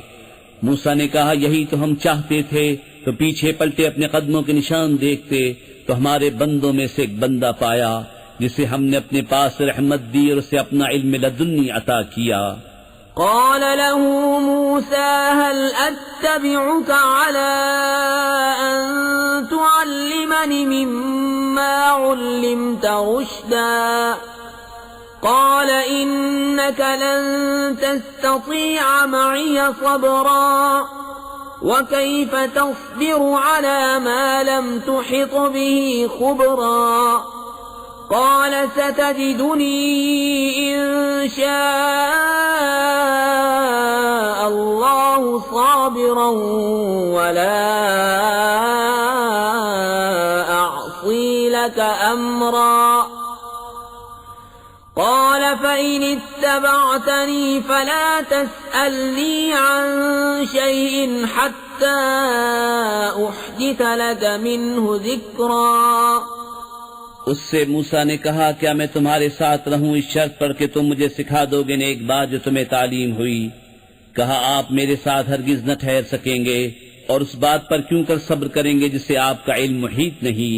S2: موسیٰ نے کہا یہی تو ہم چاہتے تھے، تو پیچھے پلٹے اپنے قدموں کے نشان دیکھتے تو ہمارے بندوں میں سے ایک بندہ پایا جسے ہم نے اپنے پاس رحمت دی اور اسے اپنا علم لدنی عطا کیا۔
S1: قال له موسى هل أتبعك على أن تعلمني مما علمت رشدا قال إنك لن تستطيع معي صبرا وكيف تصبر على ما لم تحط به خبرا قال ستجدني إن شاء الله صابرا ولا أعصي لك أمرا قال فإن اتبعتني فلا تسألني عن شيء حتى أحدث لك منه ذكرا
S2: اس سے موسیٰ نے کہا کیا میں تمہارے ساتھ رہوں اس شرط پر کہ تم مجھے سکھا دو گے نیک بات جو تمہیں تعلیم ہوئی؟ کہا آپ میرے ساتھ ہرگز نہ ٹھہر سکیں گے، اور اس بات پر کیوں کر صبر کریں گے جس سے آپ کا علم محیط نہیں؟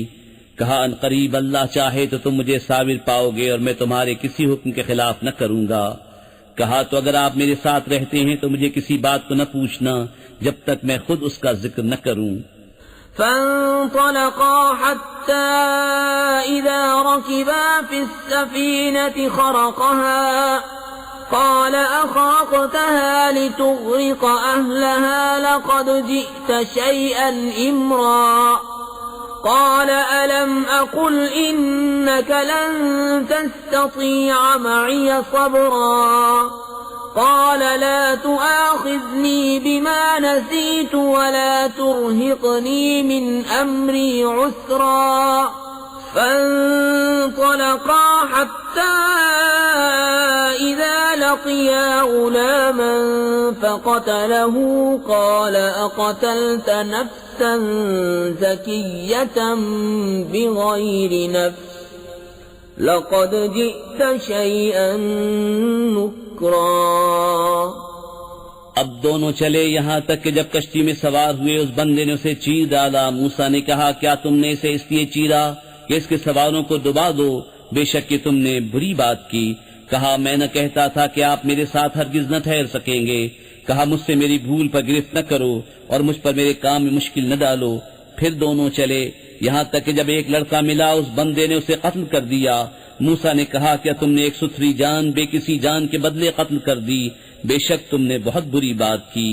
S2: کہا ان قریب اللہ چاہے تو تم مجھے صابر پاؤ گے اور میں تمہارے کسی حکم کے خلاف نہ کروں گا۔ کہا تو اگر آپ میرے ساتھ رہتے ہیں تو مجھے کسی بات کو نہ پوچھنا جب تک میں خود اس کا ذکر نہ کروں۔
S1: فانطلقا حتى إذا ركبا في السفينة خرقها قال أخرقتها لتغرق أهلها لقد جئت شيئا إمرا قال ألم أقل إنك لن تستطيع معي صبرا قال لا تؤاخذني بما نسيت ولا ترهقني من أمري عسرا فانطلقا حتى إذا لقيا غلاما فقتله قال أقتلت نفسا زكية بغير نفس لقد جئت شيئا نكرا
S2: اب دونوں چلے یہاں تک کہ جب کشتی میں سوار ہوئے اس بندے نے اسے چیر ڈالا۔ موسیٰ نے کہا کیا تم نے اسے اس لیے چیرا کہ اس کے سواروں کو ڈبا دو؟ بے شک کہ تم نے بری بات کی۔ کہا میں نہ کہتا تھا کہ آپ میرے ساتھ ہرگز نہ ٹھہر سکیں گے۔ کہا مجھ سے میری بھول پر گرفت نہ کرو اور مجھ پر میرے کام میں مشکل نہ ڈالو۔ پھر دونوں چلے یہاں تک کہ جب ایک لڑکا ملا اس بندے نے اسے قتل کر دیا۔ موسیٰ نے کہا کیا تم نے ایک ستھری جان بے کسی جان کے بدلے قتل کر دی؟ بے شک تم نے بہت بری بات کی۔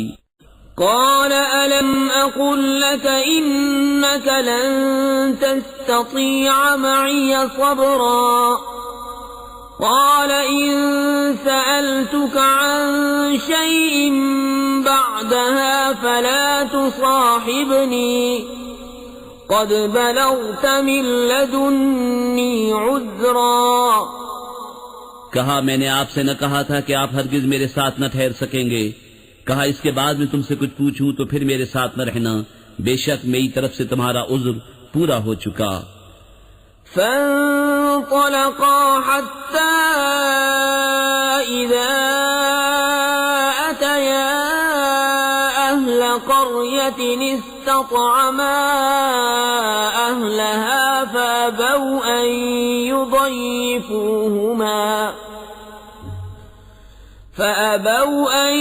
S1: قال ألم أقل لك إنك لن تستطيع معي صبرا قال إن سألتك عن شيء بعدها فلا تصاحبني قد بلغت من لدني عذرا
S2: کہا میں نے آپ سے نہ کہا تھا کہ آپ ہرگز میرے ساتھ نہ ٹھہر سکیں گے؟ کہا اس کے بعد میں تم سے کچھ پوچھوں تو پھر میرے ساتھ نہ رہنا، بے شک میری طرف سے تمہارا عذر پورا ہو چکا۔
S1: فانطلقا حتى إذا أتيا أهل قرية استطعما أهلها فأبوا أن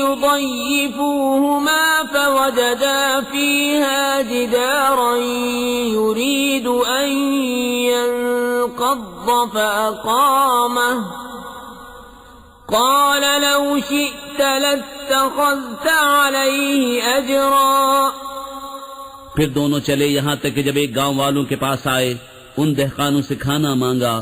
S1: يضيفوهما فوجدا فيها جدارا يريد أن ينقض فأقامه قال لو شئت لاتخذت عليه أجرا
S2: پھر دونوں چلے یہاں تک کہ جب ایک گاؤں والوں کے پاس آئے، ان دہقانوں سے کھانا مانگا،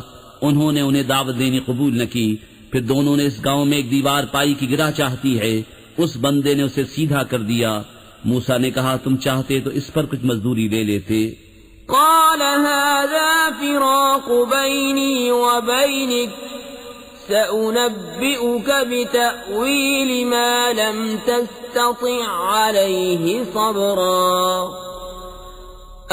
S2: انہوں نے انہیں دعوت دینی قبول نہ کی۔ پھر دونوں نے اس گاؤں میں ایک دیوار پائی کی گرہ چاہتی ہے، اس بندے نے اسے سیدھا کر دیا۔ موسیٰ نے کہا تم چاہتے تو اس پر کچھ مزدوری لے لیتے۔
S1: قال هذا فراق بيني وبينك سأنبئك بتأويل ما لم تستطع عليه صبرا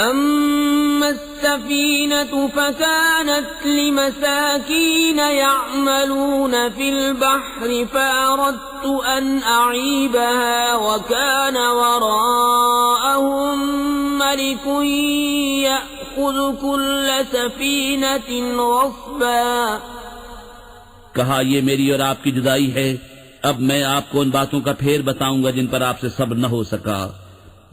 S1: أما السفينة فكانت لمساكين يعملون في البحر فأردت أن أعيبها وكان وراءهم ملك يأخذ كل سفينة غصبا
S2: کہا یہ میری اور آپ کی جدائی ہے، اب میں آپ کو ان باتوں کا پھیر بتاؤں گا جن پر آپ سے صبر نہ ہو سکا۔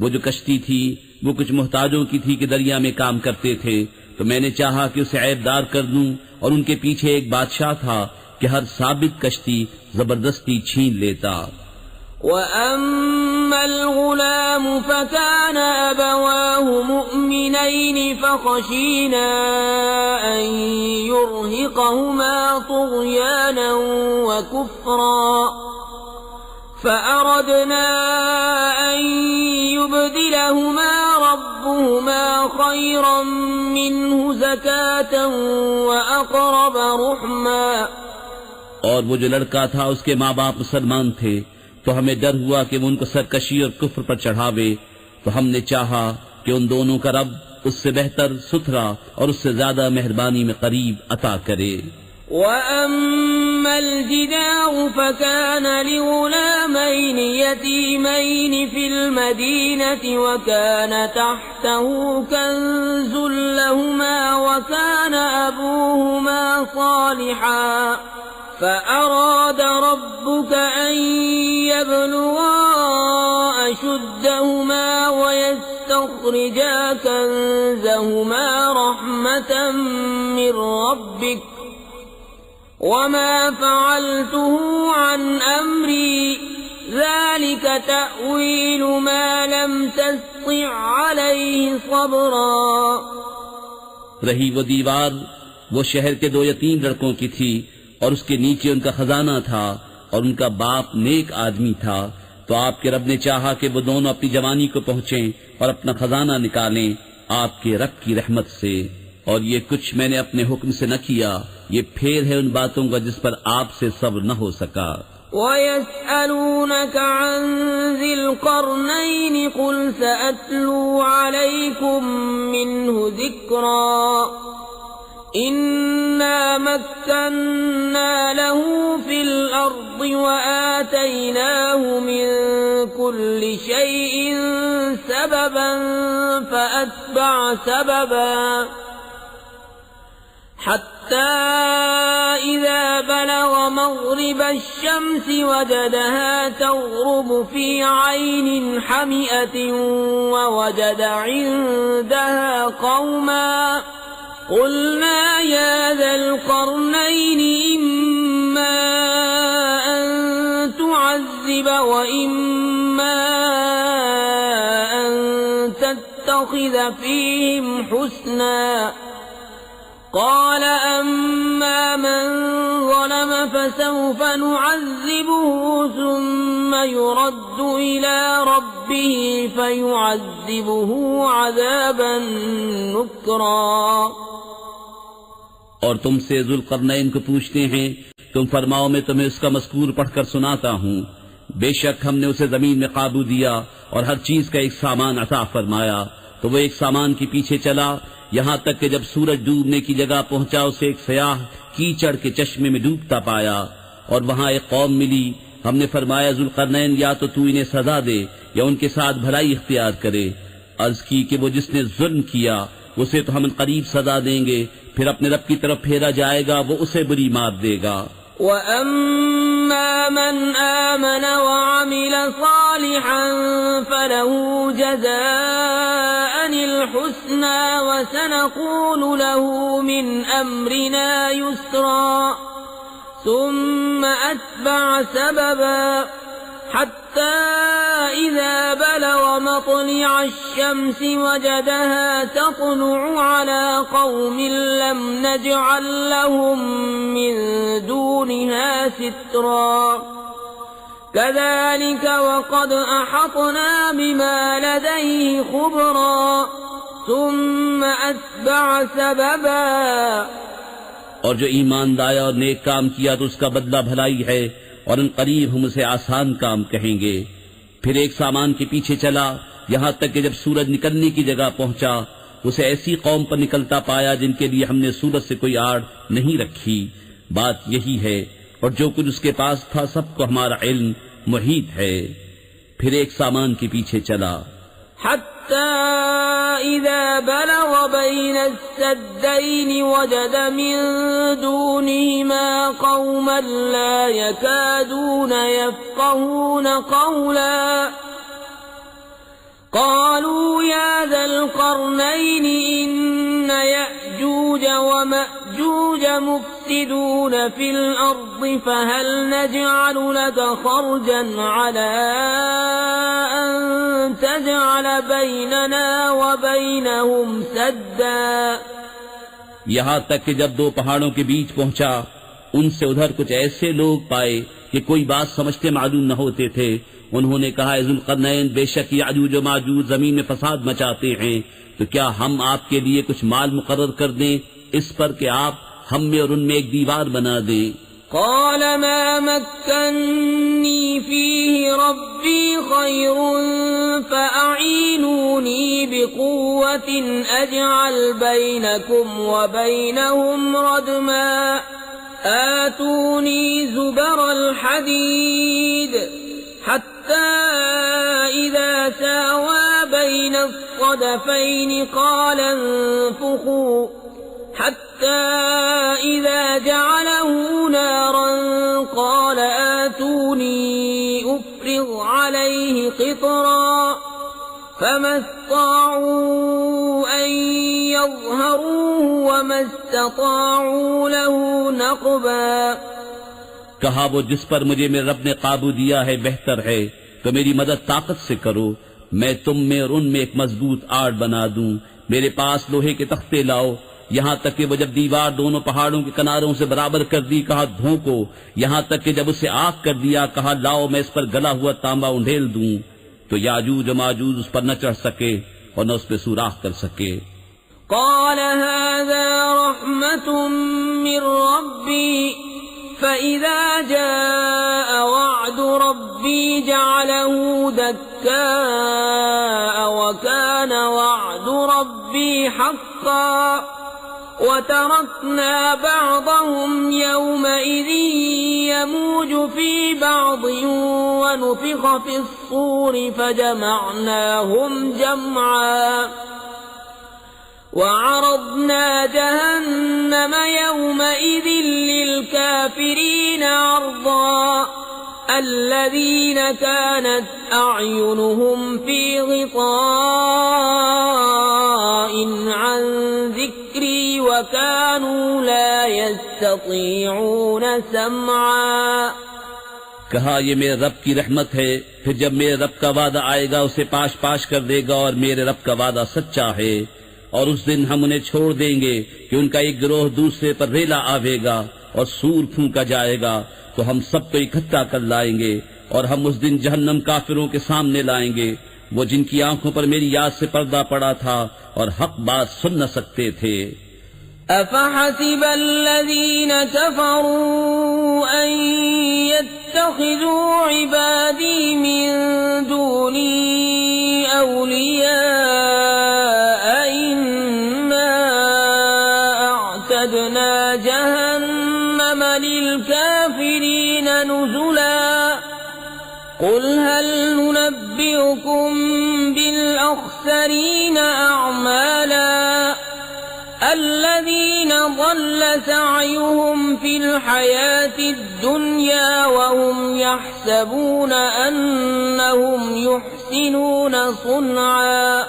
S2: وہ جو کشتی تھی وہ کچھ محتاجوں کی تھی کہ دریا میں کام کرتے تھے، تو میں نے چاہا کہ اسے عیب دار کر دوں، اور ان کے پیچھے ایک بادشاہ تھا کہ ہر ثابت کشتی زبردستی چھین لیتا۔
S1: الغلام فكان أبواه مؤمنين فخشينا أن يرهقهما طغيانا وكفرا فأردنا أن يبدلهما ربهما خيرا منه زكاة وأقرب رحما.
S2: اور وہ جو لڑکا تھا اس کے ماں باپ مسلمان تھے تو ہمیں ڈر ہوا کہ وہ ان کو سرکشی اور کفر پر چڑھاوے، تو ہم نے چاہا کہ ان دونوں کا رب اس سے بہتر، ستھرا اور اس سے زیادہ مہربانی میں قریب عطا کرے.
S1: وَأَمَّا الْجِدَارُ فَكَانَ لِغُلَامَيْنِ يَتِيمَيْنِ فِي الْمَدِينَةِ وَكَانَ تَحْتَهُ كَنْزٌ لَهُمَا وَكَانَ أَبُوهُمَا صَالِحًا فَأَرَادَ رَبُّكَ أَن يَبْلُغَا أَشُدَّهُمَا وَيَسْتَخْرِجَا كَنزَهُمَا رَحْمَةً مِّن رَّبِّكَ وَمَا فَعَلْتُهُ عَنْ أَمْرِي ذَلِكَ تَأْوِيلُ مَا لَمْ تَسْطِع عَلَيْهِ صَبْرًا.
S2: رہی وہ دیوار وہ شہر کے دو یتیم لڑکوں کی تھی، اور اس کے نیچے ان کا خزانہ تھا، اور ان کا باپ نیک آدمی تھا، تو آپ کے رب نے چاہا کہ وہ دونوں اپنی جوانی کو پہنچیں اور اپنا خزانہ نکالیں آپ کے رب کی رحمت سے. اور یہ کچھ میں نے اپنے حکم سے نہ کیا، یہ پھیر ہے ان باتوں کا جس پر آپ سے صبر نہ ہو سکا.
S1: وَيَسْأَلُونَكَ عَنْ ذِي الْقَرْنَيْنِ قُلْ سَأَتْلُو عَلَيْكُمْ مِنْهُ ذِكْرًا إِنَّا مَكَّنَّا لَهُ فِي الْأَرْضِ وَآتَيْنَاهُ مِنْ كُلِّ شَيْءٍ سَبَبًا فَأَتْبَعَ سَبَبًا حتى إذا بلغ مغرب الشمس وجدها تغرب في عين حمئة ووجد عندها قوما قلنا يا ذا القرنين إما أن تعذب وإما أن تتخذ فيهم حسنا قال أما من ظلم فسوف نعذبه ثم يرد إلى ربه فيعذبه عذابا نكرا.
S2: اور تم سے ذوالقرنین کو پوچھتے ہیں، تم فرماؤ میں تمہیں اس کا مذکور پڑھ کر سناتا ہوں. بے شک ہم نے اسے زمین میں قابو دیا اور ہر چیز کا ایک سامان عطا فرمایا، تو وہ ایک سامان کے پیچھے چلا یہاں تک کہ جب سورج ڈوبنے کی جگہ پہنچا اسے ایک سیاہ کیچڑ کے چشمے میں ڈوبتا پایا، اور وہاں ایک قوم ملی. ہم نے فرمایا ذوالقرنین یا تو انہیں سزا دے یا ان کے ساتھ بھلائی اختیار کرے. عرض کی کہ وہ جس نے ظلم کیا اسے تو ہم قریب سزا دیں گے، پھر اپنے رب کی طرف پھیرا جائے گا، وہ اسے بری مار دے گا.
S1: وَأَمَّا مَنْ آمَنَ وَعَمِلَ صَالِحًا فَلَهُ جَزَاءً الْحُسْنَى وَسَنَقُولُ لَهُ مِنْ أَمْرِنَا يُسْرًا ثُمَّ أَتْبَعَ سَبَبًا حَتَّى إِذَا بَلَغَ مَطْلِعَ الشَّمْسِ وَجَدَهَا تَطْلُعُ عَلَى قَوْمٍ لَمْ نَجْعَلْ لَهُم مِّن دُونِهَا سِتْرًا كَذَلِكَ وَقَدْ أَحَطْنَا بِمَا لَدَيْهِ خُبْرًا ثُمَّ أَتْبَعَ سَبَبًا.
S2: اور جو ایمان لایا اور نیک کام کیا تو اس کا بدلہ بھلائی ہے، اور ان قریب ہم اسے آسان کام کہیں گے. پھر ایک سامان کے پیچھے چلا یہاں تک کہ جب سورج نکلنے کی جگہ پہنچا اسے ایسی قوم پر نکلتا پایا جن کے لیے ہم نے سورج سے کوئی آڑ نہیں رکھی. بات یہی ہے، اور جو کچھ اس کے پاس تھا سب کو ہمارا علم محیط ہے. پھر ایک سامان کے پیچھے چلا
S1: حتى إذا بلغ بين السدين وجد من دونهما قوما لا يكادون يفقهون قولا قالوا يا ذا القرنين إن يأجوج ومأجوج ويأجوج مفسدون في الأرض فهل نجعل لك خرجا على أن تجعل بيننا وبينهم سدا؟
S2: یہاں تک کہ جب دو پہاڑوں کے بیچ پہنچا ان سے ادھر کچھ ایسے لوگ پائے کہ کوئی بات سمجھتے معلوم نہ ہوتے تھے. انہوں نے کہا ذوالقرنین بے شک یاجوج و ماجوج زمین میں فساد مچاتے ہیں، تو کیا ہم آپ کے لیے کچھ مال مقرر کر دیں اس پر کہ آپ ہم میں اور ان میں ایک دیوار بنا دیں؟
S1: قال ما مكنني فيه ربي خير فأعينوني بقوة أجعل بينكم وبينهم ردما آتوني زبر الحديد حتى إذا ساوى بين الصدفين قال انفخوا حتى إذا جعله نارا قال آتوني أفرغ عليه قطرا فما استطاعوا أن يظهروه وما استطاعوا له نقبا.
S2: کہا وہ جس پر مجھے میرے رب نے قابو دیا ہے بہتر ہے، تو میری مدد طاقت سے کرو، میں تم میں اور ان میں ایک مضبوط آڑ بنا دوں. میرے پاس لوہے کے تختے لاؤ. یہاں تک کہ وہ جب دیوار دونوں پہاڑوں کے کناروں سے برابر کر دی کہا دھونکو. یہاں تک کہ جب اسے آگ کر دیا کہا لاؤ میں اس پر گلا ہوا تانبا انڈھیل دوں. تو یاجوج و ماجوج اس پر نہ چڑھ سکے اور نہ اس پہ سوراخ کر سکے.
S1: قال هذا رحمة من ربي فإذا جاء وعد ربي جعله دكاء وكان وعد ربي حقا وتركنا بعضهم يومئذ يموج في بعض ونفخ في الصور فجمعناهم جمعا وعرضنا جهنم يومئذ للكافرين عرضا الذين كانت أعينهم في غطاء عن ذكري وكانوا لا يستطيعون سمعا.
S2: کہا یہ میرے رب کی رحمت ہے، پھر جب میرے رب کا وعدہ آئے گا اسے پاش پاش کر دے گا، اور میرے رب کا وعدہ سچا ہے. اور اس دن ہم انہیں چھوڑ دیں گے کہ ان کا ایک گروہ دوسرے پر ریلا آوے گا اور سور پھونکا جائے گا، تو ہم سب کو اکٹھا کر لائیں گے. اور ہم اس دن جہنم کافروں کے سامنے لائیں گے، وہ جن کی آنکھوں پر میری یاد سے پردہ پڑا تھا اور حق بات سن نہ سکتے تھے.
S1: أفحسب الذين كفروا أن يتخذوا عبادي من دوني أولياء إنا أعتدنا جهنم للكافرين نزلا قل هل ننبئكم بالأخسرين أعمالا الذين ضل سعيهم في الحياة الدنيا وهم يحسبون أنهم يحسنون صنعا.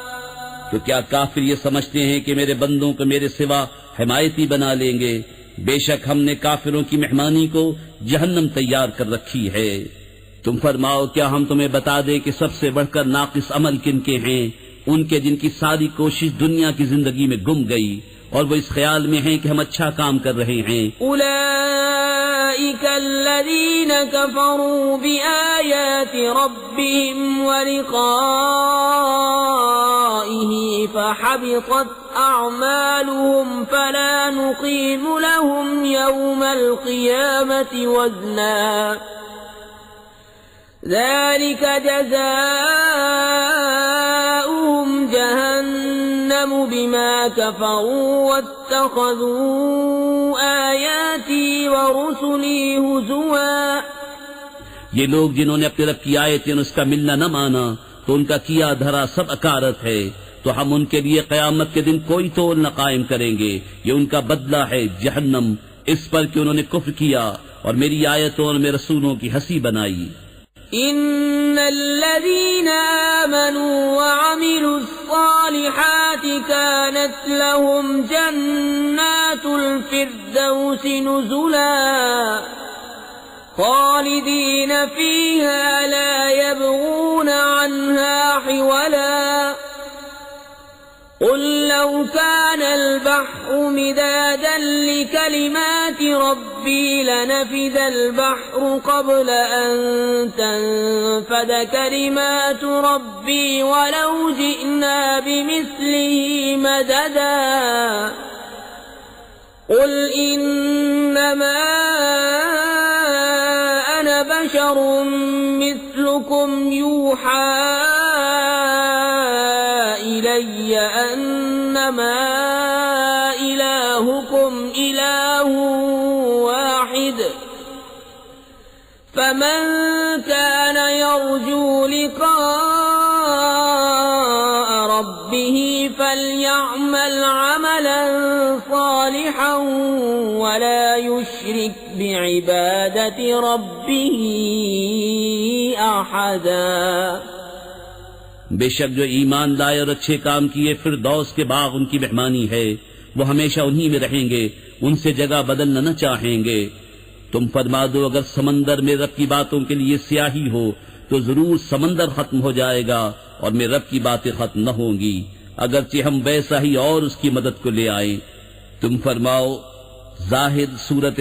S2: تو کیا کافر یہ سمجھتے ہیں کہ میرے بندوں کو میرے سوا حمایتی بنا لیں گے؟ بے شک ہم نے کافروں کی مہمانی کو جہنم تیار کر رکھی ہے. تم فرماؤ کیا ہم تمہیں بتا دیں کہ سب سے بڑھ کر ناقص عمل کن کے ہیں؟ ان کے جن کی ساری کوشش دنیا کی زندگی میں گم گئی اور وہ اس خیال میں ہیں کہ ہم اچھا کام کر رہے ہیں.
S1: اولئک الذین کفروا بآیات ربهم ولقائه فحبطت اعمالهم فلا نقيم لهم يوم القيامة وزنا ذلك جزاؤهم جهنم بما كفروا واتخذوا آياتي ورسلي هزوا.
S2: یہ لوگ جنہوں نے اپنے رب کی آیتیں اس کا ملنا نہ مانا تو ان کا کیا دھرا سب اکارت ہے، تو ہم ان کے لیے قیامت کے دن کوئی تول نہ قائم کریں گے. یہ ان کا بدلہ ہے جہنم، اس پر کہ انہوں نے کفر کیا اور میری آیتوں اور میرے رسولوں کی ہنسی بنائی.
S1: إن الذين آمنوا وعملوا الصالحات كانت لهم جنات الفردوس نزلا خالدين فيها لا يبغون عنها حولا قل لو كان البحر مدادا لكلمات ربي لنفد البحر قبل أن تنفد كلمات ربي ولو جئنا بمثله مددا قل إنما أنا بشر مثلكم يوحى إلي أنما إلهكم إله واحد فمن كان يرجو لقاء ربه فليعمل عملا صالحا ولا يشرك بعبادة ربه أحدا
S2: بے شک جو ایمان لائے اور اچھے کام کیے فردوس کے باغ ان کی مہمانی ہے، وہ ہمیشہ انہی میں رہیں گے، ان سے جگہ بدلنا نہ چاہیں گے۔ تم فرما دو اگر سمندر میں رب کی باتوں کے لیے سیاہی ہو تو ضرور سمندر ختم ہو جائے گا اور میں رب کی باتیں ختم نہ ہوں گی، اگرچہ ہم ویسا ہی اور اس کی مدد کو لے آئیں۔ تم فرماؤ ظاہر صورت